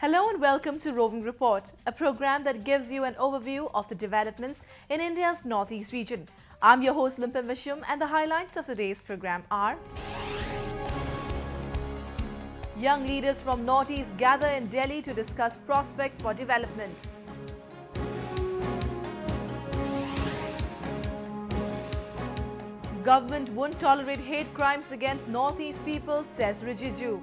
Hello and welcome to Roving Report, a program that gives you an overview of the developments in India's northeast region. I'm your host Limpim Vishum, and the highlights of today's program are: young leaders from northeast gather in Delhi to discuss prospects for development. Government won't tolerate hate crimes against northeast people, says Rijiju.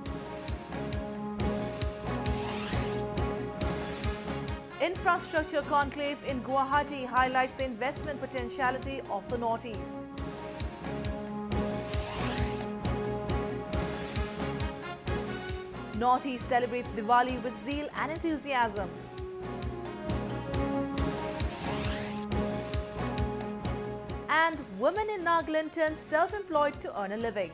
Infrastructure conclave in Guwahati highlights the investment potentiality of the northeast. Northeast celebrates Diwali with zeal and enthusiasm. And women in Nagaland turn self-employed to earn a living.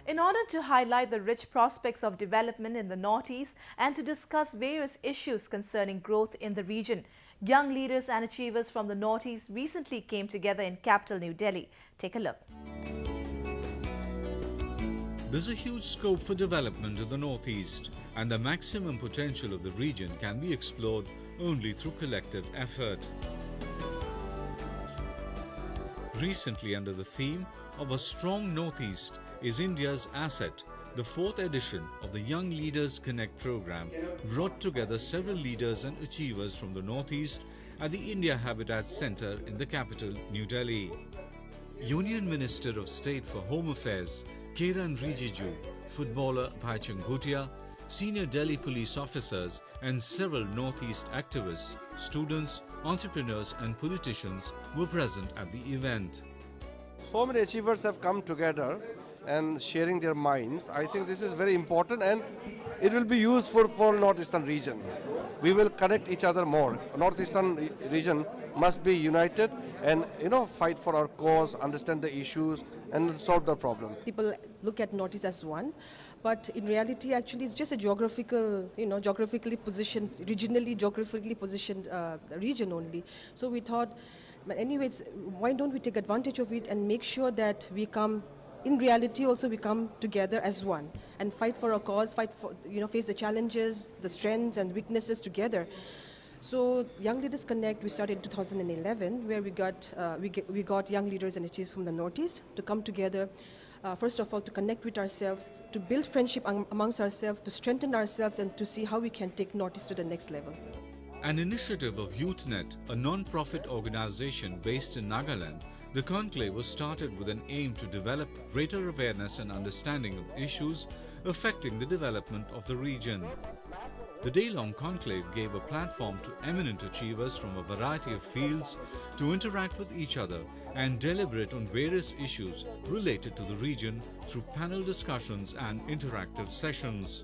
In order to highlight the rich prospects of development in the northeast and to discuss various issues concerning growth in the region, young leaders and achievers from the northeast recently came together in capital New Delhi. Take a look. There's a huge scope for development in the northeast, and the maximum potential of the region can be explored only through collective effort. Recently, under the theme of a strong northeast is India's asset, the fourth edition of the Young Leaders Connect program brought together several leaders and achievers from the northeast at the India Habitat Centre in the capital, New Delhi. Union Minister of State for Home Affairs Kiran Rijiju, footballer Bhaichung Bhutia, senior Delhi police officers and several northeast activists, students, entrepreneurs and politicians were present at the event. So many achievers have come together and sharing their minds. I think this is very important and it will be useful for northeastern region. We will connect each other more. Northeastern region must be united and fight for our cause, understand the issues and solve the problem. People look at northeast as one, but in reality actually it's just a geographically positioned, regionally geographically positioned region only. So we thought, but anyways, why don't we take advantage of it and make sure that we come, in reality also we come together as one and fight for our cause, fight for, face the challenges, the strengths and weaknesses together. So Young Leaders Connect, we started in 2011, where we got young leaders and achievers from the northeast to come together. First of all, to connect with ourselves, to build friendship amongst ourselves, to strengthen ourselves and to see how we can take northeast to the next level. An initiative of YouthNet, a non-profit organization based in Nagaland, the conclave was started with an aim to develop greater awareness and understanding of issues affecting the development of the region. The day-long conclave gave a platform to eminent achievers from a variety of fields to interact with each other and deliberate on various issues related to the region through panel discussions and interactive sessions.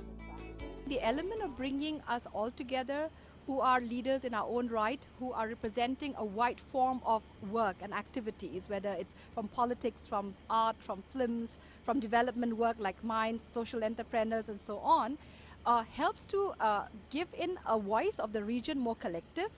The element of bringing us all together, who are leaders in our own right, who are representing a wide form of work and activities, whether it's from politics, from art, from films, from development work like mine, social entrepreneurs and so on, helps to give in a voice of the region more collective.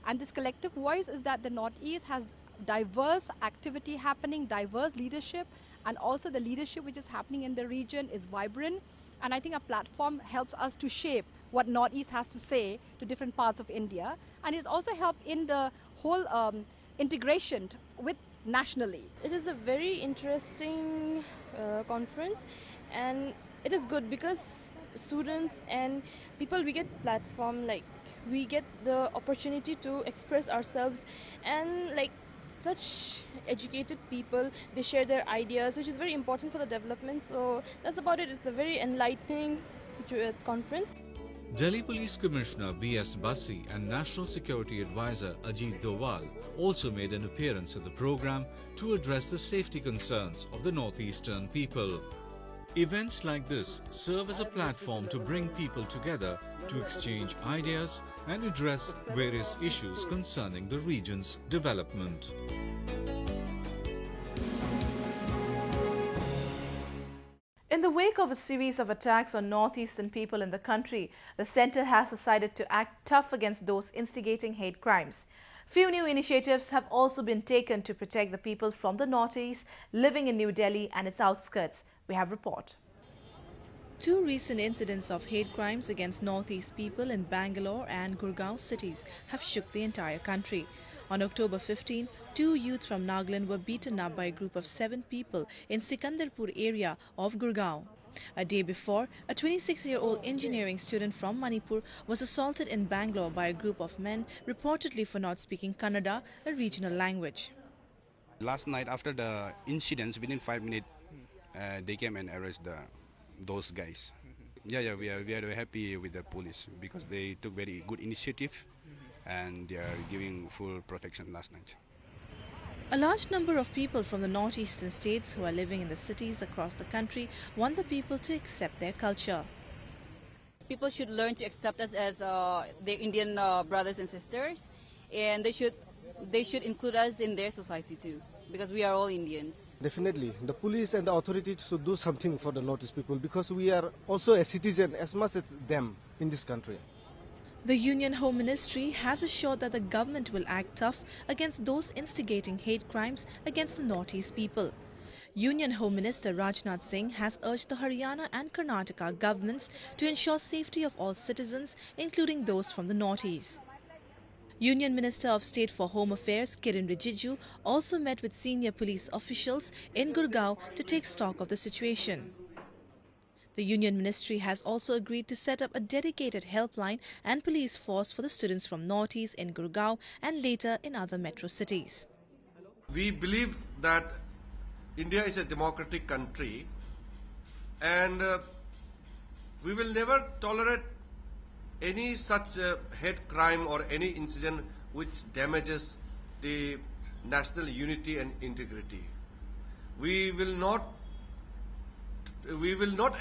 And this collective voice is that the Northeast has diverse activity happening, diverse leadership, and also the leadership which is happening in the region is vibrant. And I think a platform helps us to shape what Northeast has to say to different parts of India. And it also helped in the whole integration with nationally. It is a very interesting conference, and it is good because students and people, we get platform, like we get the opportunity to express ourselves, and like such educated people, they share their ideas, which is very important for the development. So that's about it. It's a very enlightening conference. Delhi Police Commissioner B.S. Bassi and National Security Advisor Ajit Doval also made an appearance at the program to address the safety concerns of the northeastern people. Events like this serve as a platform to bring people together to exchange ideas and address various issues concerning the region's development. In the wake of a series of attacks on northeastern people in the country, the centre has decided to act tough against those instigating hate crimes. Few new initiatives have also been taken to protect the people from the Northeast living in New Delhi and its outskirts. We have a report. Two recent incidents of hate crimes against Northeast people in Bangalore and Gurgaon cities have shook the entire country. On October 15, two youths from Nagaland were beaten up by a group of 7 people in Sikandarpur area of Gurgaon. A day before, a 26-year-old engineering student from Manipur was assaulted in Bangalore by a group of men, reportedly for not speaking Kannada, a regional language. Last night, after the incidents, within 5 minutes, they came and arrested those guys. Yeah, we are very happy with the police because they took very good initiative and they are giving full protection last night. A large number of people from the northeastern states who are living in the cities across the country want the people to accept their culture. People should learn to accept us as their Indian brothers and sisters, and they should include us in their society too, because we are all Indians. Definitely, the police and the authorities should do something for the Northeast people because we are also a citizen as much as them in this country. The Union Home Ministry has assured that the government will act tough against those instigating hate crimes against the Northeast people. Union Home Minister Rajnath Singh has urged the Haryana and Karnataka governments to ensure safety of all citizens, including those from the Northeast. Union Minister of State for Home Affairs Kiren Rijiju also met with senior police officials in Gurgaon to take stock of the situation. The Union Ministry has also agreed to set up a dedicated helpline and police force for the students from Northeast in Gurgaon and later in other metro cities. We believe that India is a democratic country and we will never tolerate any such hate crime or any incident which damages the national unity and integrity. We will not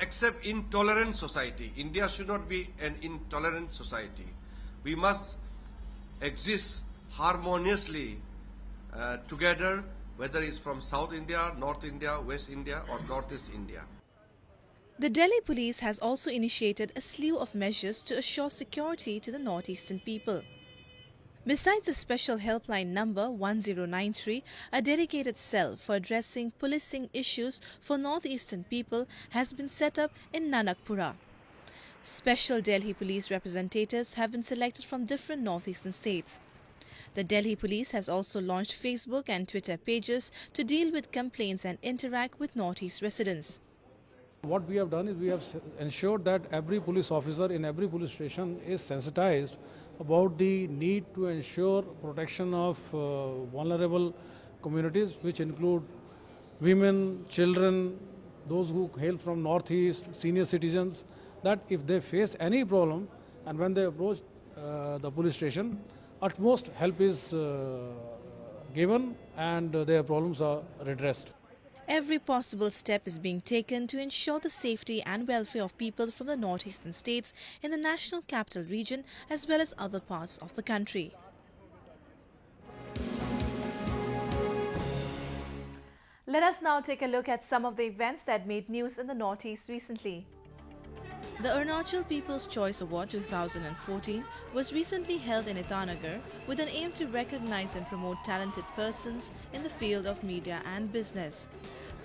accept intolerant society. India should not be an intolerant society. We must exist harmoniously together, whether it's from South India, North India, West India or Northeast India. The Delhi police has also initiated a slew of measures to assure security to the northeastern people. Besides a special helpline number 1093, a dedicated cell for addressing policing issues for northeastern people has been set up in Nanakpura. Special Delhi police representatives have been selected from different northeastern states. The Delhi police has also launched Facebook and Twitter pages to deal with complaints and interact with northeast residents. What we have done is we have ensured that every police officer in every police station is sensitized about the need to ensure protection of vulnerable communities, which include women, children, those who hail from Northeast, senior citizens, that if they face any problem and when they approach the police station, utmost help is given and their problems are redressed. Every possible step is being taken to ensure the safety and welfare of people from the northeastern states in the National Capital Region as well as other parts of the country. Let us now take a look at some of the events that made news in the Northeast recently. The Arunachal People's Choice Award 2014 was recently held in Itanagar with an aim to recognize and promote talented persons in the field of media and business.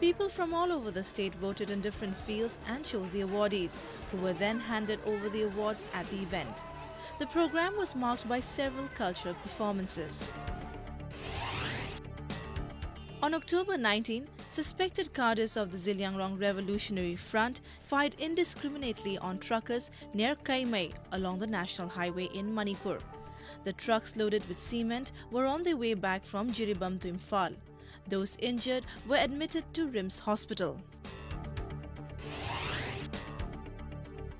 People from all over the state voted in different fields and chose the awardees, who were then handed over the awards at the event. The program was marked by several cultural performances. On October 19, suspected cadres of the Ziliangrong Revolutionary Front fired indiscriminately on truckers near Kaimai along the National Highway in Manipur. The trucks loaded with cement were on their way back from Jiribam to Imphal. Those injured were admitted to RIMS Hospital.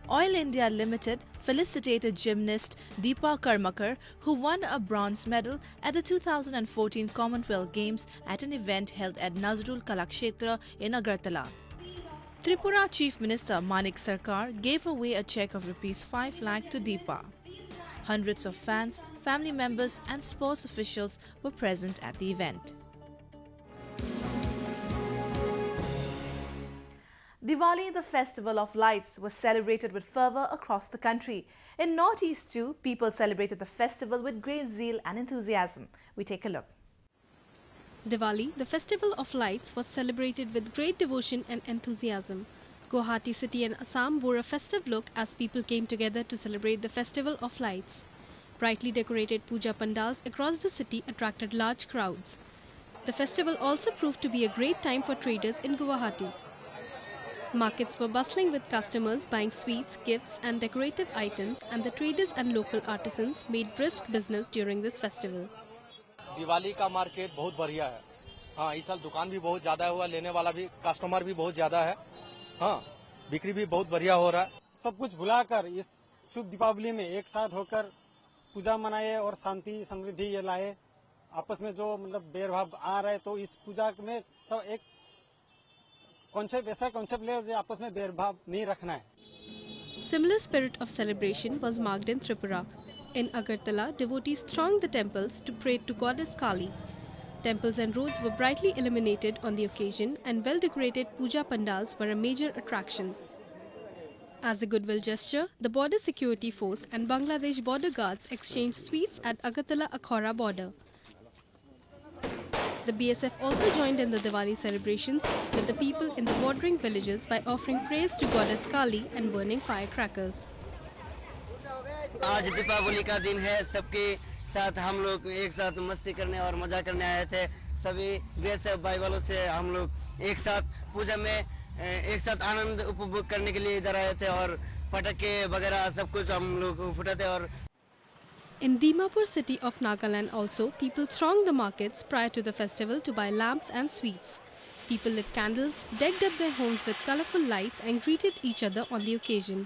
Oil India Limited felicitated gymnast Deepa Karmakar, who won a bronze medal at the 2014 Commonwealth Games at an event held at Nazrul Kalakshetra in Agartala. Tripura Chief Minister Manik Sarkar gave away a cheque of ₹5 lakh to Deepa. Hundreds of fans, family members and sports officials were present at the event. Diwali, the festival of lights, was celebrated with fervour across the country. In Northeast too, people celebrated the festival with great zeal and enthusiasm. We take a look. Diwali, the festival of lights, was celebrated with great devotion and enthusiasm. Guwahati city and Assam bore a festive look as people came together to celebrate the festival of lights. Brightly decorated puja pandals across the city attracted large crowds. The festival also proved to be a great time for traders in Guwahati. Markets were bustling with customers buying sweets, gifts and decorative items, and the traders and local artisans made brisk business during this festival. Diwali का market बहुत बढ़िया है। हाँ, इस साल दुकान भी बहुत ज्यादा हुआ, लेने वाला भी कस्टमर भी बहुत ज्यादा है। हाँ, बिक्री भी बहुत बढ़िया हो रहा है। सब कुछ भुलाकर इस शुभ दीपावली में एक साथ होकर पूजा मनाए और शांति समृद्धि ये लाए। आपस में जो मतलब भेदभाव आ रहा है, तो इस पूजा में सब एक कॉन्सेप्ट ऐसा कॉन्सेप्ट ले जो आपस में भेदभाव नहीं रखना है। Similar spirit of celebration was marked in Tripura. In Agartala, devotees thronged the temples to pray to goddess Kali. Temples and roads were brightly illuminated on the occasion, and well-decorated puja pandals were a major attraction. As a goodwill gesture, the border security force and Bangladesh border guards exchanged sweets at Agartala-Akhora border. The BSF also joined in the Diwali celebrations with the people in the bordering villages by offering praise to goddess Kali and burning firecrackers. आज दीपावली का दिन है। सबके साथ हम लोग एक साथ मस्ती करने और मजा करने आए थे। सभी बीएसएफ भाई वालों से हम लोग एक साथ पूजा में एक साथ आनंद उपभोग करने के लिए इधर आए थे और पटाखे वगैरह सब कुछ हम लोग फुटाते और In Dimapur city of Nagaland also, people thronged the markets prior to the festival to buy lamps and sweets. People lit candles, decked up their homes with colorful lights and greeted each other on the occasion.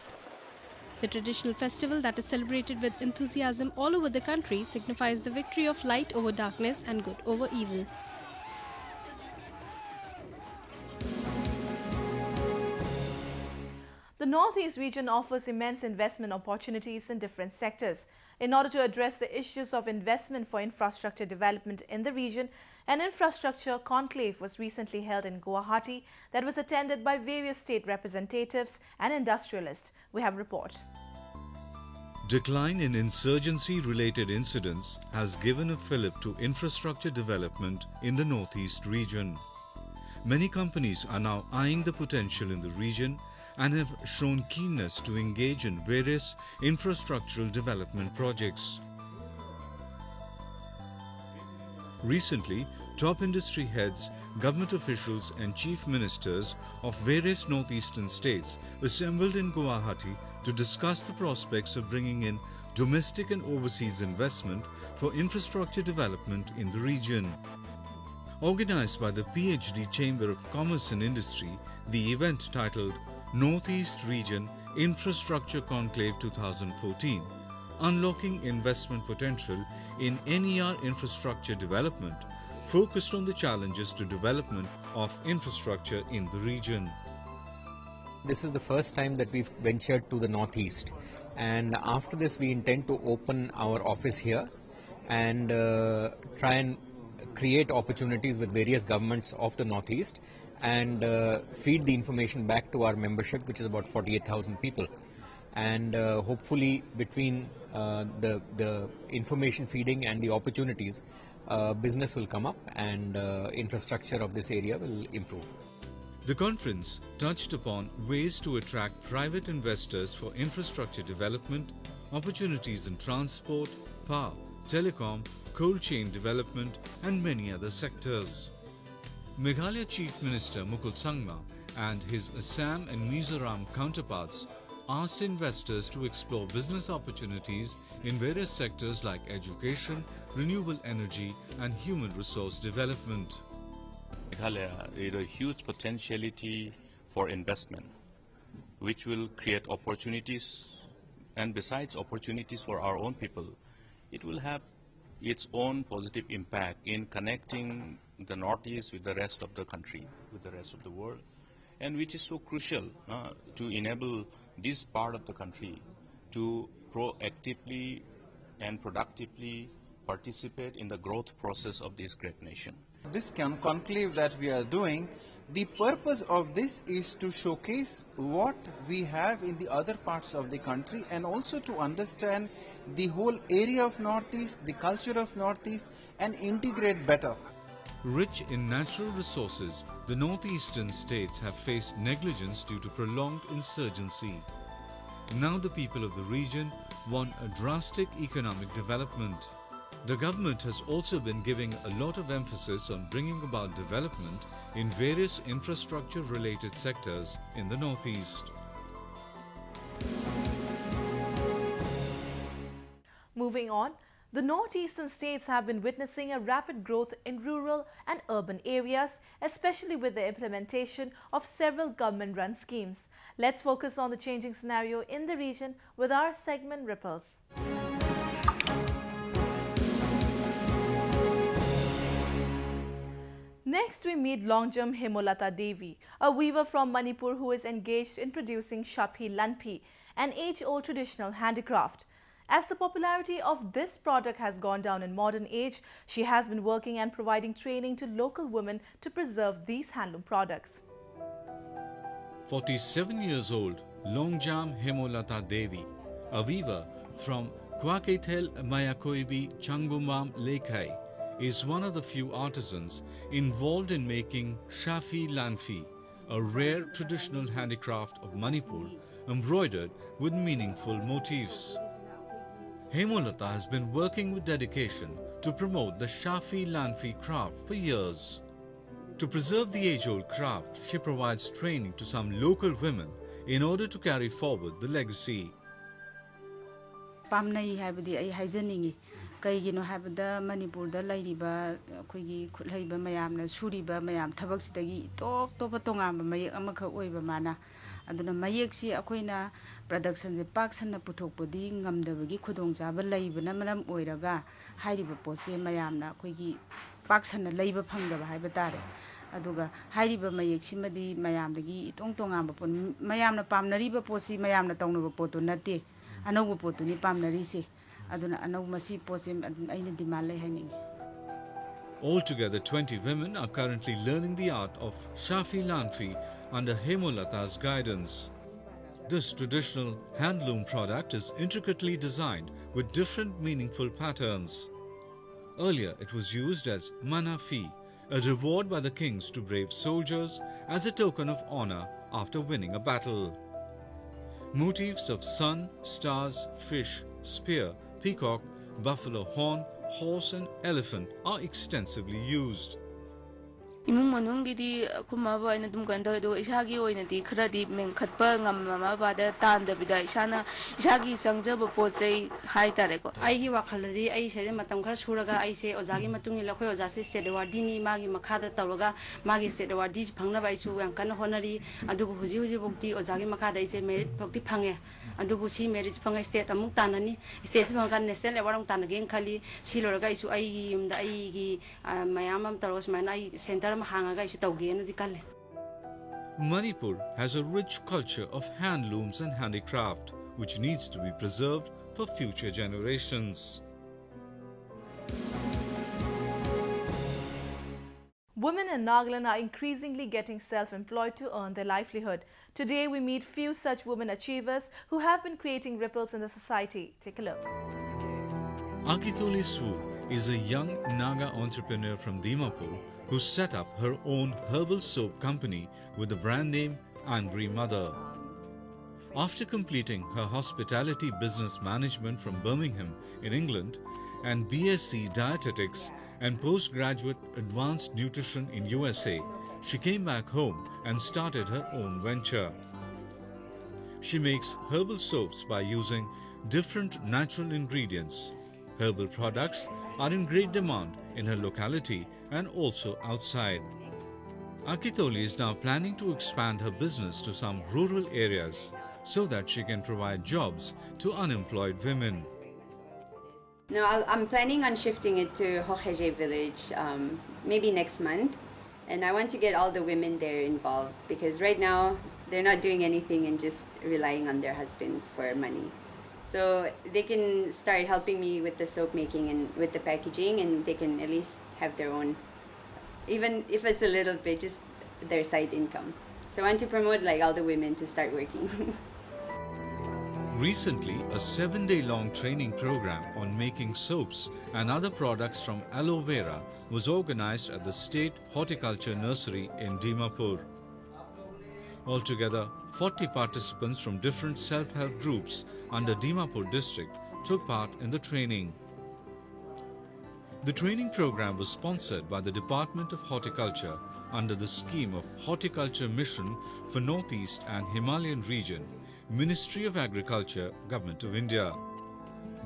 The traditional festival that is celebrated with enthusiasm all over the country signifies the victory of light over darkness and good over evil. The Northeast region offers immense investment opportunities in different sectors. In order to address the issues of investment for infrastructure development in the region, an infrastructure conclave was recently held in Guwahati that was attended by various state representatives and industrialists. We have a report. Decline in insurgency-related incidents has given a fillip to infrastructure development in the Northeast region. Many companies are now eyeing the potential in the region and have shown keenness to engage in various infrastructural development projects. Recently, top industry heads, government officials and chief ministers of various northeastern states assembled in Guwahati to discuss the prospects of bringing in domestic and overseas investment for infrastructure development in the region. Organized by the PhD Chamber of Commerce and Industry, the event titled Northeast Region Infrastructure Conclave 2014, Unlocking Investment Potential in NER Infrastructure Development, focused on the challenges to development of infrastructure in the region. This is the first time that we've ventured to the Northeast, and after this we intend to open our office here and try and create opportunities with various governments of the Northeast and feed the information back to our membership, which is about 48,000 people. And hopefully between the information feeding and the opportunities, business will come up and infrastructure of this area will improve. The conference touched upon ways to attract private investors for infrastructure development, opportunities in transport, power, telecom, cold chain development and many other sectors. Meghalaya Chief Minister Mukul Sangma and his Assam and Mizoram counterparts asked investors to explore business opportunities in various sectors like education, renewable energy and human resource development. Meghalaya is a huge potentiality for investment, which will create opportunities, and besides opportunities for our own people, it will have its own positive impact in connecting the Northeast with the rest of the country, with the rest of the world, and which is so crucial to enable this part of the country to proactively and productively participate in the growth process of this great nation. This conclave that we are doing The purpose of this is to showcase what we have in the other parts of the country and also to understand the whole area of Northeast, the culture of Northeast, and integrate better. Rich in natural resources, the northeastern states have faced negligence due to prolonged insurgency. Now the people of the region want a drastic economic development. The government has also been giving a lot of emphasis on bringing about development in various infrastructure-related sectors in the northeast. Moving on, the northeastern states have been witnessing a rapid growth in rural and urban areas, especially with the implementation of several government-run schemes. Let's focus on the changing scenario in the region with our segment Ripples. Next, we meet Longjam Hemolata Devi, a weaver from Manipur who is engaged in producing Shaphi Lanpi, an age-old traditional handicraft. As the popularity of this product has gone down in modern age, she has been working and providing training to local women to preserve these handloom products. 47 years old, Longjam Hemolata Devi, a weaver from Kwakethel Mayakoibi Changumam Lekai, is one of the few artisans involved in making Shafi Lanfi, a rare traditional handicraft of Manipur embroidered with meaningful motifs. Hemolata has been working with dedication to promote the Shafi Lanfi craft for years. To preserve the age-old craft, she provides training to some local women in order to carry forward the legacy. Kaigino habada Manipur da lairiba khoigi khulhaiba mayamna suriba mayam thabak sidagi top tongamba mayek amakha oiba mana aduna mayek si akoina production je pak sanna puthokpodi ngamdabagi khudongchaba laibana manam oiraga hairiba potse mayamna khoigi pak sanna laiba phangdaba haiba tare aduga hairiba mayek simadi mayamdagi tongamba pon mayamna pamnariba potsi mayamna tawnaba potu nate anauba potu ni pamnari se. Altogether, 20 women are currently learning the art of Shafi Lanfi under Hemolata's guidance. This traditional handloom product is intricately designed with different meaningful patterns. Earlier, it was used as manafi, a reward by the kings to brave soldiers as a token of honor after winning a battle. Motifs of sun, stars, fish, spear, peacock, buffalo horn, horse and elephant are extensively used. Imung manungidi kumaba ina dum ganda do ishagi oinadi khradi men khatpa ngamma bada tanda bida ishana ishagi sangjaba pochai hai tare ko aigi wakhaladi ai se matam khara suraga ai se ojagi matungi lakhoi ojasi sedwadi ni magi makhada tawraga magi sedwadi phangna bai su yang kan honari adubu huji bukti ojagi makhada ai se merit bukti phange adubu si merit phanga state amuk tanani state phanga national level tanagi khali siloraga isu ai yumda ai gi mayamam taros manai center Manipur has a rich culture of handlooms and handicraft, which needs to be preserved for future generations. Women in Nagaland are increasingly getting self-employed to earn their livelihood. Today, we meet few such women achievers who have been creating ripples in the society. Take a look. Akitoli Swu is a young Naga entrepreneur from Dimapur who set up her own herbal soap company with the brand name Angry Mother. After completing her hospitality business management from Birmingham in England and BSc Dietetics and postgraduate advanced nutrition in USA, she came back home and started her own venture. She makes herbal soaps by using different natural ingredients. Herbal products are in great demand in her locality and also outside. Akitoli is now planning to expand her business to some rural areas so that she can provide jobs to unemployed women. No, I'm planning on shifting it to Hokeje village maybe next month, and I want to get all the women there involved because right now they're not doing anything and just relying on their husbands for money. So they can start helping me with the soap making and with the packaging, and they can at least have their own, even if it's a little bit, just their side income. So I want to promote like all the women to start working. Recently, a 7-day-long training program on making soaps and other products from aloe vera was organized at the State Horticulture Nursery in Dimapur. Altogether, 40 participants from different self-help groups under Dimapur district took part in the training. The training program was sponsored by the Department of Horticulture under the scheme of Horticulture Mission for Northeast and Himalayan Region, Ministry of Agriculture, Government of India.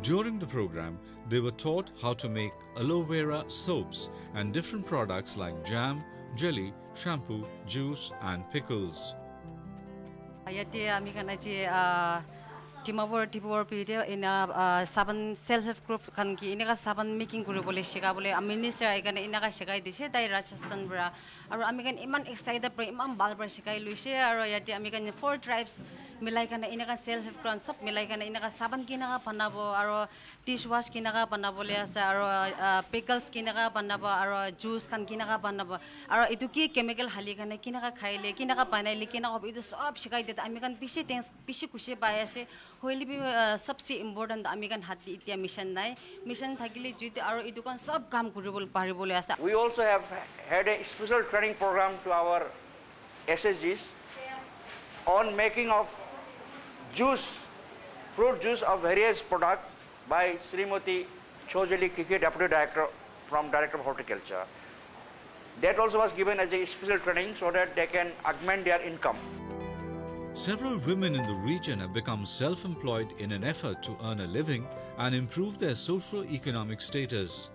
During the program, they were taught how to make aloe vera soaps and different products like jam, jelly, shampoo, juice and pickles. Dimapur video in a seven self-help group can ki inaga seven making guru bole shika bole a minister igana inaga shikai dishe dai Rajasthan bra aro amikan iman excited bra iman bal bra shikai luise aro yati amikan 4 tribes milai kana inaga self-help group sab milai kana inaga seven kinaga panabo aro dishwash kinaga panabo le asa aro pickles kinaga panabo aro juice kan kinaga panabo aro itu ki chemical hali kana kinaga khaile kinaga panai le kinaga itu sab shikai deta amikan pishi things pishi kushi bai ase hoili bi सबसे important amikan hati itia mission nai mission thakile juite aro idukan sab kam kuribol paribole asa. We also have had a special training program to our SSGs on making of juice, fruit juice of various products by Srimati Chojali Kiki, Deputy Director from Director of Horticulture. That also was given as a special training so that they can augment their income. Several women in the region have become self-employed in an effort to earn a living and improve their socio-economic status.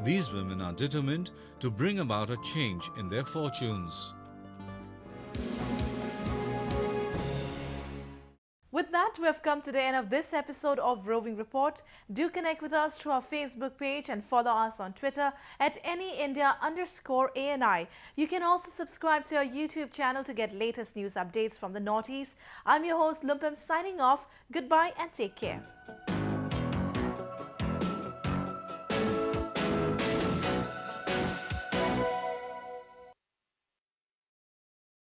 These women are determined to bring about a change in their fortunes. With that, we have come to the end of this episode of Roving Report. Do connect with us through our Facebook page and follow us on Twitter at AnyIndia_ANI. You can also subscribe to our YouTube channel to get latest news updates from the Northeast. I'm your host Lumpem signing off. Goodbye and take care.